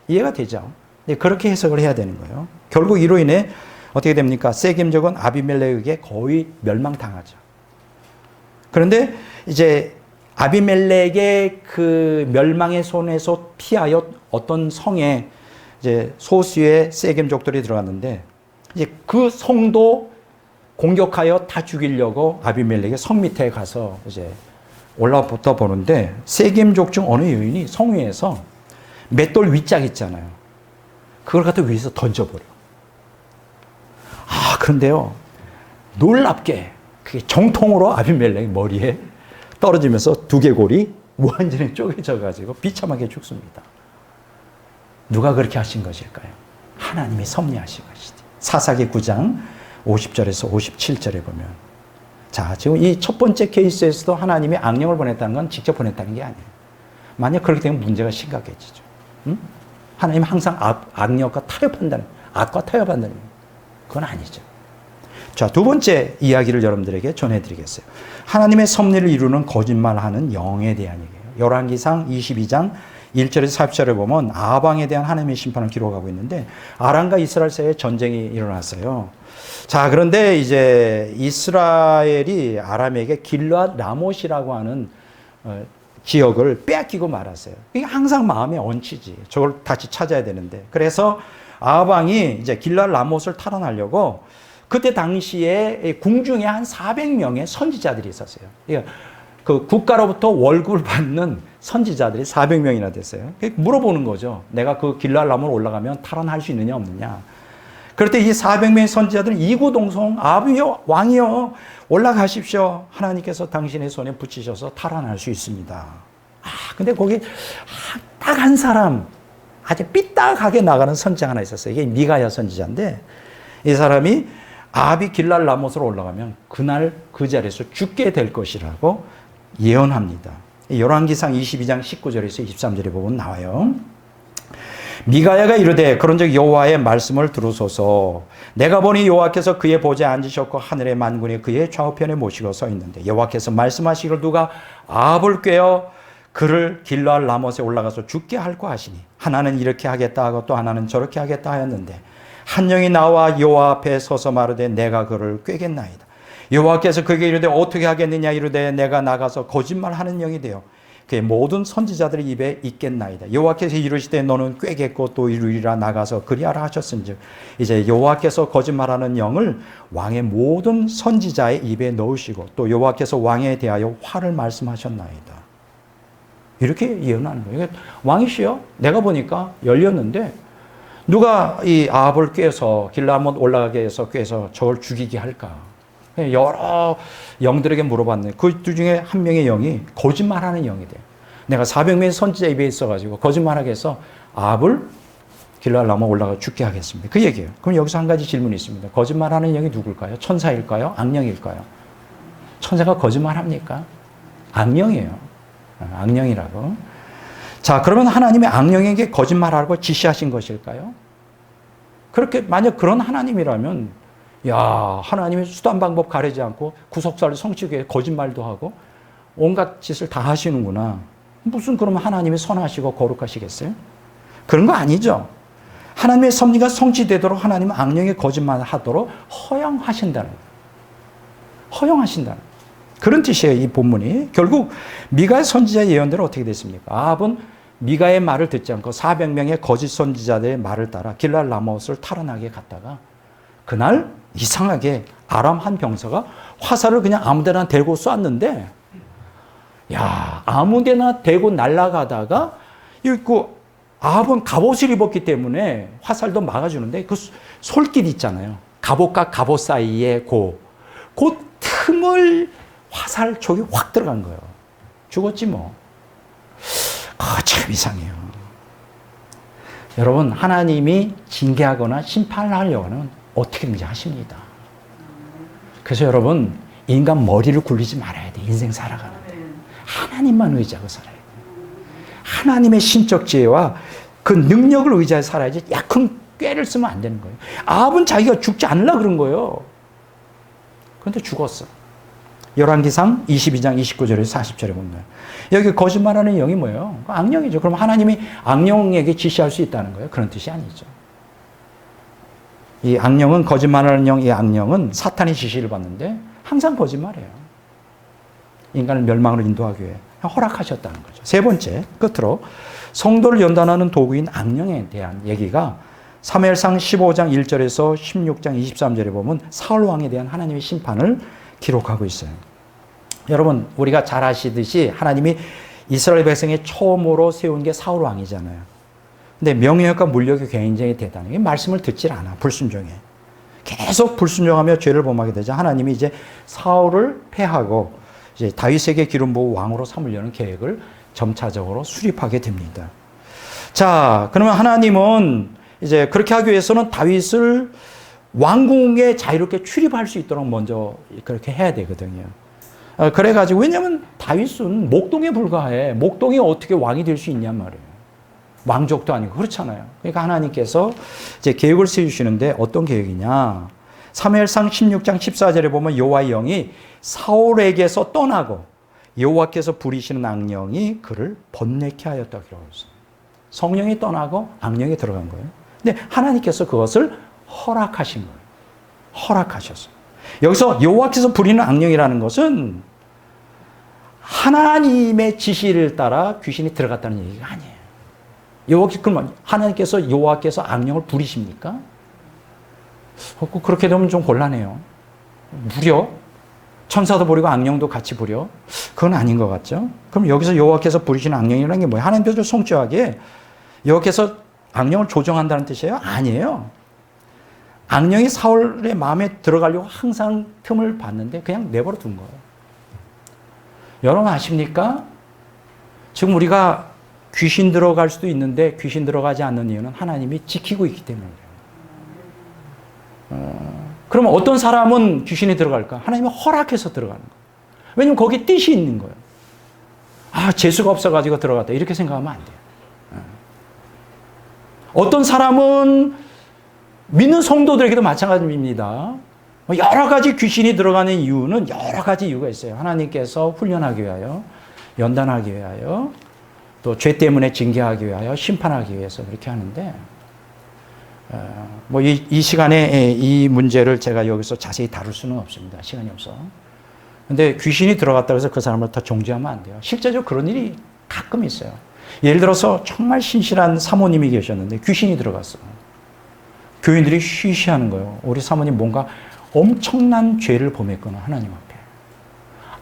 Speaker 1: 이해가 되죠? 네, 그렇게 해석을 해야 되는 거예요. 결국 이로 인해 어떻게 됩니까? 세겜족은 아비멜렉에게 거의 멸망당하죠. 그런데 이제 아비멜렉의 그 멸망의 손에서 피하여 어떤 성에 이제 소수의 세겜족들이 들어갔는데, 이제 그 성도 공격하여 다 죽이려고 아비멜렉의 성 밑에 가서 이제 올라붙어 보는데, 세겜족 중 어느 여인이 성 위에서 맷돌 윗짝 있잖아요. 그걸 갖다 위에서 던져버려. 그런데요, 놀랍게 그게 정통으로 아비멜렉 머리에 떨어지면서 두개골이 완전히 쪼개져 가지고 비참하게 죽습니다. 누가 그렇게 하신 것일까요? 하나님이 섭리하신 것이지. 사사기 9장 50절에서 57절에 보면, 자, 지금 이 첫 번째 케이스에서도 하나님이 악령을 보냈다는 건 직접 보냈다는 게 아니에요. 만약 그렇게 되면 문제가 심각해지죠. 응? 하나님 항상 악령과 타협한다는, 악과 타협한다는, 그건 아니죠. 자, 두 번째 이야기를 여러분들에게 전해드리겠어요. 하나님의 섭리를 이루는 거짓말하는 영에 대한 얘기예요. 열왕기상 22장 1절에서 40절에 보면 아방에 대한 하나님의 심판을 기록하고 있는데, 아람과 이스라엘 사이에 전쟁이 일어났어요. 자, 그런데 이제 이스라엘이 아람에게 길르앗 라못이라고 하는 지역을 빼앗기고 말았어요. 이게 항상 마음에 얹히지. 저걸 다시 찾아야 되는데. 그래서 아방이 이제 길르앗 라못을 탈환하려고, 그때 당시에 궁중에 한 400명의 선지자들이 있었어요. 그 국가로부터 월급을 받는 선지자들이 400명이나 됐어요. 물어보는 거죠. 내가 그 길르앗 라못을 올라가면 탈환할 수 있느냐 없느냐. 그럴 때 이 400명의 선지자들은 이구동성, 아비여 왕이여 올라가십시오. 하나님께서 당신의 손에 붙이셔서 탈환할 수 있습니다. 근데 거기 딱 한 사람, 아주 삐딱하게 나가는 선지자 하나 있었어요. 이게 미가야 선지자인데, 이 사람이 아비 길랄 라못으로 올라가면 그날 그 자리에서 죽게 될 것이라고 예언합니다. 열왕기상 22장 19절에서 23절에 보면 나와요. 미가야가 이르되 그런즉 여호와의 말씀을 들으소서. 내가 보니 여호와께서 그의 보좌에 앉으셨고 하늘의 만군이 그의 좌우편에 모시고 서 있는데, 여호와께서 말씀하시기를 누가 아합을 꾀어 그를 길르앗 라못에 올라가서 죽게 할까 하시니, 하나는 이렇게 하겠다 하고 또 하나는 저렇게 하겠다 하였는데, 한 영이 나와 여호와 앞에 서서 마르되 내가 그를 꾀겠나이다. 여호와께서 그에게 이르되 어떻게 하겠느냐 이르되 내가 나가서 거짓말하는 영이 되어 그의 모든 선지자들의 입에 있겠나이다. 여호와께서 이르시되 너는 꾀겠고 또 이루리라. 나가서 그리하라 하셨은즉, 이제 여호와께서 거짓말하는 영을 왕의 모든 선지자의 입에 넣으시고 또 여호와께서 왕에 대하여 화를 말씀하셨나이다. 이렇게 예언하는 거예요. 왕이시여, 내가 보니까 열렸는데 누가 이 아합을 꾀서 길르앗 올라가게 해서 꾀서 저를 죽이게 할까? 여러 영들에게 물어봤는데 그 중에 한 명의 영이 거짓말하는 영이 돼요. 내가 400명의 선지자 입에 있어가지고 거짓말하게 해서 아합을 길르앗 올라가 죽게 하겠습니다. 그 얘기예요. 그럼 여기서 한 가지 질문이 있습니다. 거짓말하는 영이 누굴까요? 천사일까요? 악령일까요? 천사가 거짓말합니까? 악령이에요. 악령이라고. 자, 그러면 하나님이 악령에게 거짓말하라고 지시하신 것일까요? 그렇게 만약 그런 하나님이라면, 야, 하나님이 수단 방법 가리지 않고 구속사를 성취하기 위해 거짓말도 하고 온갖 짓을 다 하시는구나. 무슨 그러면 하나님이 선하시고 거룩하시겠어요? 그런 거 아니죠. 하나님의 섭리가 성취되도록 하나님은 악령의 거짓말을 하도록 허용하신다는 거예요. 허용하신다는 거예요. 그런 뜻이에요, 이 본문이. 결국 미가의 선지자의 예언대로 어떻게 됐습니까? 아합은 미가의 말을 듣지 않고 400명의 거짓 선지자들의 말을 따라 길랄 라못을 탈환하게 갔다가 그날 이상하게 아람 한 병사가 화살을 그냥 아무데나 대고 쐈는데, 야, 아무데나 대고 날아가다가 그 아합은 갑옷을 입었기 때문에 화살도 막아주는데 그 솔길 있잖아요. 갑옷과 갑옷 사이에 그 틈을 화살 촉이 확 들어간 거예요. 죽었지 뭐. 참 이상해요. 여러분, 하나님이 징계하거나 심판을 하려고 하면 어떻게든지 하십니다. 그래서 여러분, 인간 머리를 굴리지 말아야 돼. 인생 살아가는데. 하나님만 의지하고 살아야 돼. 하나님의 신적 지혜와 그 능력을 의지해서 살아야지 약한 꾀를 쓰면 안 되는 거예요. 아합은 자기가 죽지 않으려고 그런 거예요. 그런데 죽었어. 열왕기상 22장 29절에서 40절에 보면 여기 거짓말하는 영이 뭐예요? 악령이죠. 그럼 하나님이 악령에게 지시할 수 있다는 거예요? 그런 뜻이 아니죠. 이 악령은, 거짓말하는 영, 이 악령은 사탄의 지시를 받는데 항상 거짓말해요. 인간을 멸망으로 인도하기 위해 허락하셨다는 거죠. 세 번째, 끝으로 성도를 연단하는 도구인 악령에 대한 얘기가 사무엘상 15장 1절에서 16장 23절에 보면 사울 왕에 대한 하나님의 심판을 기록하고 있어요. 여러분, 우리가 잘 아시듯이 하나님이 이스라엘 백성의 처음으로 세운 게 사울 왕이잖아요. 근데 명예욕과 물욕이 굉장히 대단해요. 말씀을 듣질 않아, 불순종해. 계속 불순종하며 죄를 범하게 되자 하나님이 이제 사울을 패하고 이제 다윗에게 기름 부어 왕으로 삼으려는 계획을 점차적으로 수립하게 됩니다. 자, 그러면 하나님은 이제 그렇게 하기 위해서는 다윗을 왕궁에 자유롭게 출입할 수 있도록 먼저 그렇게 해야 되거든요. 그래가지고, 왜냐면 다윗은 목동에 불과해. 목동이 어떻게 왕이 될 수 있냔 말이에요. 왕족도 아니고, 그렇잖아요. 그러니까 하나님께서 이제 계획을 세우시는데 어떤 계획이냐. 사무엘상 16장 14절에 보면 여호와의 영이 사울에게서 떠나고 여호와께서 부리시는 악령이 그를 번뇌케 하였다고 기록했어요. 성령이 떠나고 악령이 들어간 거예요. 근데 하나님께서 그것을 허락하신 거예요. 허락하셨어요. 여기서 여호와께서 부리는 악령이라는 것은 하나님의 지시를 따라 귀신이 들어갔다는 얘기가 아니에요. 그러면 여호와께서 악령을 부리십니까? 그렇게 되면 좀 곤란해요. 부려? 천사도 부리고 악령도 같이 부려? 그건 아닌 것 같죠? 그럼 여기서 여호와께서 부리시는 악령이라는 게 뭐예요? 하나님께서 송주하게 여호와께서 악령을 조정한다는 뜻이에요? 아니에요. 악령이 사울의 마음에 들어가려고 항상 틈을 봤는데 그냥 내버려 둔 거예요. 여러분 아십니까? 지금 우리가 귀신 들어갈 수도 있는데 귀신 들어가지 않는 이유는 하나님이 지키고 있기 때문이에요. 그러면 어떤 사람은 귀신이 들어갈까? 하나님이 허락해서 들어가는 거예요. 왜냐면 거기 뜻이 있는 거예요. 아, 재수가 없어가지고 들어갔다. 이렇게 생각하면 안 돼요. 어떤 사람은 믿는 성도들에게도 마찬가지입니다. 여러 가지 귀신이 들어가는 이유는 여러 가지 이유가 있어요. 하나님께서 훈련하기 위하여, 연단하기 위하여, 또 죄 때문에 징계하기 위하여, 심판하기 위해서 그렇게 하는데, 이 시간에 이 문제를 제가 여기서 자세히 다룰 수는 없습니다. 시간이 없어. 근데 귀신이 들어갔다고 해서 그 사람을 다 정죄하면 안 돼요. 실제적으로 그런 일이 가끔 있어요. 예를 들어서 정말 신실한 사모님이 계셨는데 귀신이 들어갔어. 교인들이 쉬쉬하는 거예요. 우리 사모님 뭔가 엄청난 죄를 범했거나 하나님 앞에.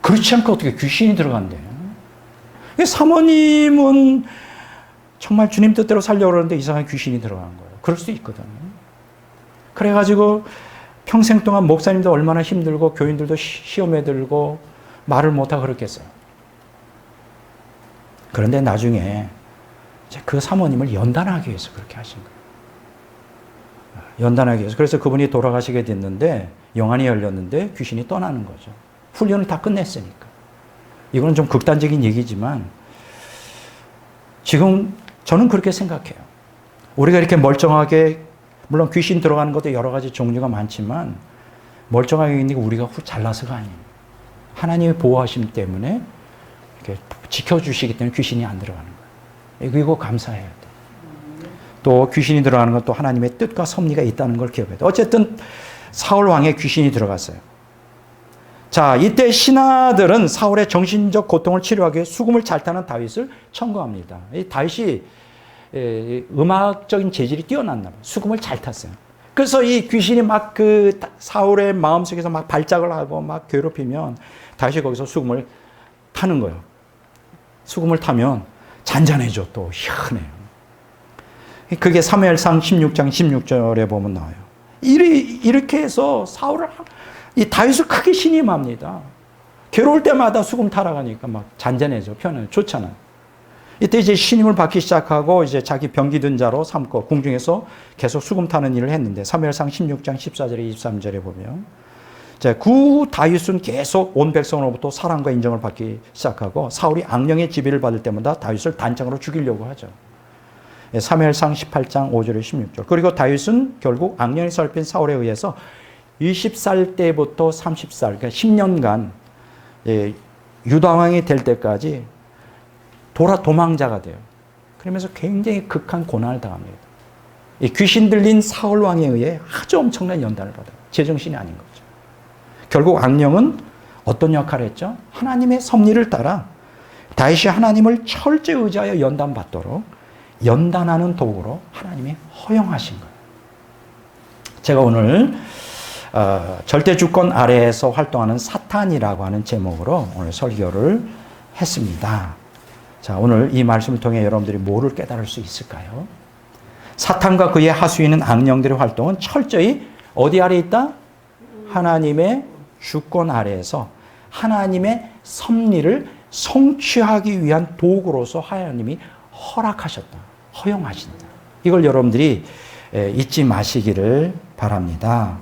Speaker 1: 그렇지 않고 어떻게 귀신이 들어간대. 사모님은 정말 주님 뜻대로 살려고 그러는데 이상하게 귀신이 들어간 거예요. 그럴 수도 있거든요. 그래가지고 평생 동안 목사님도 얼마나 힘들고 교인들도 시험에 들고 말을 못하고 그랬겠어요. 그런데 나중에 그 사모님을 연단하기 위해서 그렇게 하신 거예요. 연단하기 위해서. 그래서 그분이 돌아가시게 됐는데 영안이 열렸는데 귀신이 떠나는 거죠. 훈련을 다 끝냈으니까. 이거는 좀 극단적인 얘기지만 지금 저는 그렇게 생각해요. 우리가 이렇게 멀쩡하게, 물론 귀신 들어가는 것도 여러 가지 종류가 많지만 멀쩡하게 있는 게 우리가 잘나서가 아니에요. 하나님의 보호하심 때문에 이렇게 지켜주시기 때문에 귀신이 안 들어가는 거예요. 이거 감사해야 돼요. 또 귀신이 들어가는 건 또 하나님의 뜻과 섭리가 있다는 걸 기억해야 돼요. 어쨌든 사울 왕의 귀신이 들어갔어요. 자, 이때 신하들은 사울의 정신적 고통을 치료하기 위해 수금을 잘 타는 다윗을 청구합니다. 이 다윗이 음악적인 재질이 뛰어났나 봐요. 수금을 잘 탔어요. 그래서 이 귀신이 막 그 사울의 마음속에서 막 발작을 하고 막 괴롭히면 다윗이 거기서 수금을 타는 거예요. 수금을 타면 잔잔해져, 또 희한해요. 그게 사무엘상 16장 16절에 보면 나와요. 이렇게 해서 사울을, 이 다윗을 크게 신임합니다. 괴로울 때마다 수금 타러 가니까 막 잔잔해져, 편해, 좋잖아요. 이때 이제 신임을 받기 시작하고 이제 자기 병기 든 자로 삼고 궁중에서 계속 수금 타는 일을 했는데 사무엘상 16장 14절에 23절에 보면 그 다윗은 계속 온 백성으로부터 사랑과 인정을 받기 시작하고 사울이 악령의 지배를 받을 때마다 다윗을 단장으로 죽이려고 하죠. 사무엘상 18장 5절에 16절. 그리고 다윗은 결국 악령이 살핀 사울에 의해서 20살 때부터 30살, 그러니까 10년간 유다왕이 될 때까지 도망자가 돼요. 그러면서 굉장히 극한 고난을 당합니다. 이 귀신 들린 사울 왕에 의해 아주 엄청난 연단을 받아요. 제정신이 아닌 거죠. 결국 악령은 어떤 역할을 했죠? 하나님의 섭리를 따라 다윗이 하나님을 철저히 의지하여 연단받도록 연단하는 도구로 하나님이 허용하신 거예요. 제가 오늘 절대 주권 아래에서 활동하는 사탄이라고 하는 제목으로 오늘 설교를 했습니다. 자, 오늘 이 말씀을 통해 여러분들이 뭐를 깨달을 수 있을까요? 사탄과 그의 하수인은 악령들의 활동은 철저히 어디 아래 있다? 하나님의 주권 아래에서 하나님의 섭리를 성취하기 위한 도구로서 하나님이 허락하셨다. 허용하신다. 이걸 여러분들이 잊지 마시기를 바랍니다.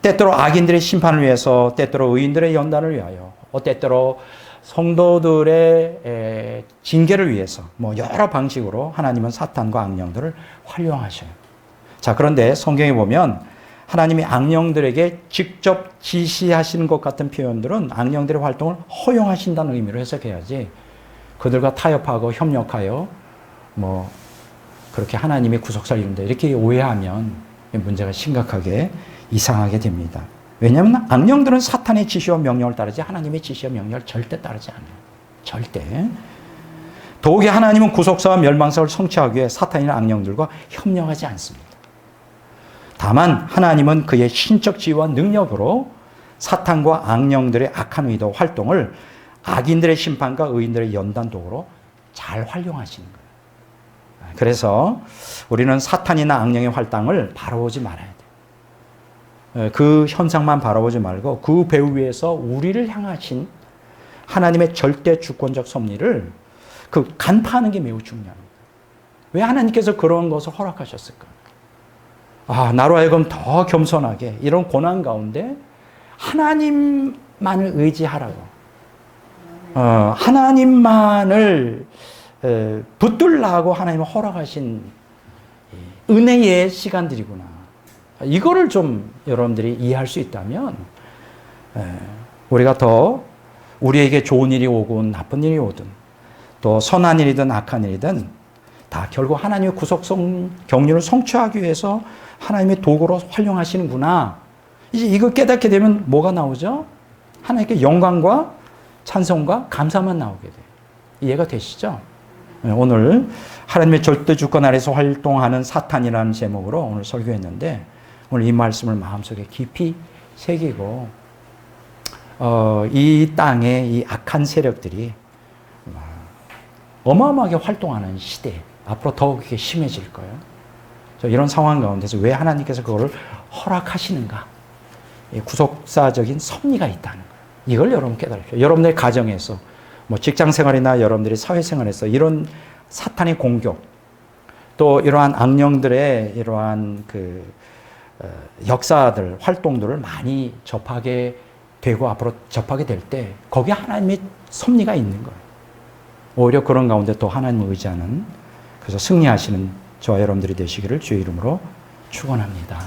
Speaker 1: 때때로 악인들의 심판을 위해서, 때때로 의인들의 연단을 위하여, 때때로 성도들의 징계를 위해서 여러 방식으로 하나님은 사탄과 악령들을 활용하셔요. 자, 그런데 성경에 보면 하나님이 악령들에게 직접 지시하시는 것 같은 표현들은 악령들의 활동을 허용하신다는 의미로 해석해야지, 그들과 타협하고 협력하여 그렇게 하나님의 구속사를 이룬다 이렇게 오해하면 문제가 심각하게 이상하게 됩니다. 왜냐하면 악령들은 사탄의 지시와 명령을 따르지 하나님의 지시와 명령을 절대 따르지 않아요. 절대. 더욱이 하나님은 구속사와 멸망사를 성취하기 위해 사탄이나 악령들과 협력하지 않습니다. 다만 하나님은 그의 신적 지혜와 능력으로 사탄과 악령들의 악한 의도 활동을 악인들의 심판과 의인들의 연단 도구로 잘 활용하시는 거예요. 그래서 우리는 사탄이나 악령의 활동을 바라보지 말아야 돼요. 그 현상만 바라보지 말고 그 배후 위에서 우리를 향하신 하나님의 절대 주권적 섭리를 간파하는 게 매우 중요합니다. 왜 하나님께서 그런 것을 허락하셨을까? 나로 하여금 더 겸손하게 이런 고난 가운데 하나님만을 의지하라고, 하나님만을 붙들라고 하나님은 허락하신 은혜의 시간들이구나. 이거를 좀 여러분들이 이해할 수 있다면 우리가 더 우리에게 좋은 일이 오건 나쁜 일이 오든 또 선한 일이든 악한 일이든 다 결국 하나님의 구속성 경륜을 성취하기 위해서 하나님의 도구로 활용하시는구나. 이제 이걸 깨닫게 되면 뭐가 나오죠? 하나님께 영광과 찬송과 감사만 나오게 돼요. 이해가 되시죠? 오늘 하나님의 절대 주권 아래서 활동하는 사탄이라는 제목으로 오늘 설교했는데, 오늘 이 말씀을 마음속에 깊이 새기고 이 땅에 이 악한 세력들이 어마어마하게 활동하는 시대, 앞으로 더욱 심해질 거예요. 이런 상황 가운데서 왜 하나님께서 그거를 허락하시는가? 구속사적인 섭리가 있다는 거예요. 이걸 여러분 깨달으십시오. 여러분의 가정에서, 직장 생활이나 여러분들이 사회 생활에서 이런 사탄의 공격, 또 이러한 악령들의 이러한 역사들, 활동들을 많이 접하게 되고 앞으로 접하게 될 때 거기에 하나님의 섭리가 있는 거예요. 오히려 그런 가운데 또 하나님을 의지하는, 그래서 승리하시는 저와 여러분들이 되시기를 주의 이름으로 축원합니다.